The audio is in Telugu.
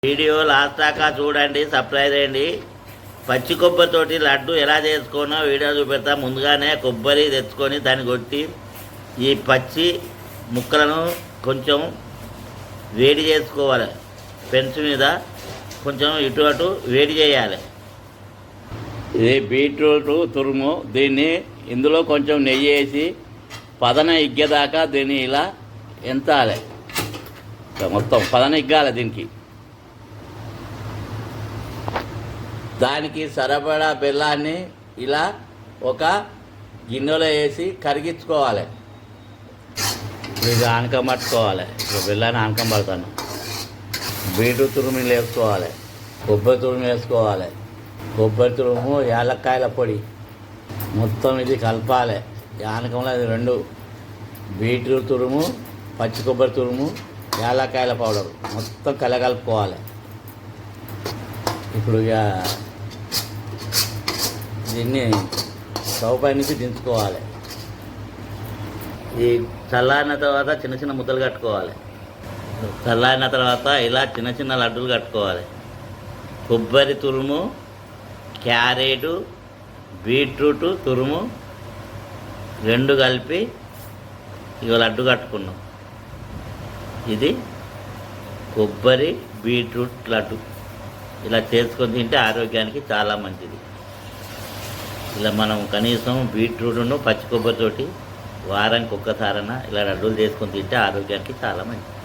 వీడియో లాస్ట్ దాకా చూడండి, సబ్స్క్రైబ్ చేయండి. పచ్చి కొబ్బరితోటి లడ్డు ఎలా చేసుకోనో వీడియో చూపెడతా. ముందుగానే కొబ్బరి తెచ్చుకొని దాన్ని కొట్టి ఈ పచ్చి ముక్కలను కొంచెం వేడి చేసుకోవాలి. పెన్స్ మీద కొంచెం ఇటు అటు వేడి చేయాలి. ఇది బీట్రూట్ తురుము. దీన్ని ఇందులో కొంచెం నెయ్యి వేసి పదన ఇగ్గేదాకా దీన్ని ఇలా ఎంతాలి. మొత్తం పదన ఇగ్గాలి. దానికి సరిపడా బెల్లాన్ని ఇలా ఒక గిన్నెలో వేసి కరిగించుకోవాలి. ఇది ఆనకం పట్టుకోవాలి. బెల్లాన్ని ఆనకం పడతాను. బీట్రూట్ తురుము వేసుకోవాలి. కొబ్బరి తురుము వేసుకోవాలి. కొబ్బరి తురుము, యాలక్కాయల పొడి మొత్తం ఇది కలపాలి. ఆనకంలో ఇది రెండు బీట్రూట్ తురుము, పచ్చి కొబ్బరి తురుము, యాలక్కాయల పౌడర్ మొత్తం కలగలుపుకోవాలి. ఇప్పుడు ఇక దీన్ని స్టవ్ పై నుంచి దించుకోవాలి. ఈ చల్లారిన తర్వాత చిన్న చిన్న ముద్దలు కట్టుకోవాలి. చల్లారిన తర్వాత ఇలా చిన్న చిన్న లడ్డూలు కట్టుకోవాలి. కొబ్బరి తురుము, క్యారెటు, బీట్రూట్ తురుము రెండు కలిపి ఇక లడ్డు కట్టుకున్నాం. ఇది కొబ్బరి బీట్రూట్ లడ్డు. ఇలా చేసుకొని తింటే ఆరోగ్యానికి చాలా మంచిది. ఇలా మనం కనీసం బీట్రూట్ను పచ్చి కొబ్బరితోటి వారానికి ఒక్కసారైనా ఇలా లడ్డూలు చేసుకొని తింటే ఆరోగ్యానికి చాలా మంచిది.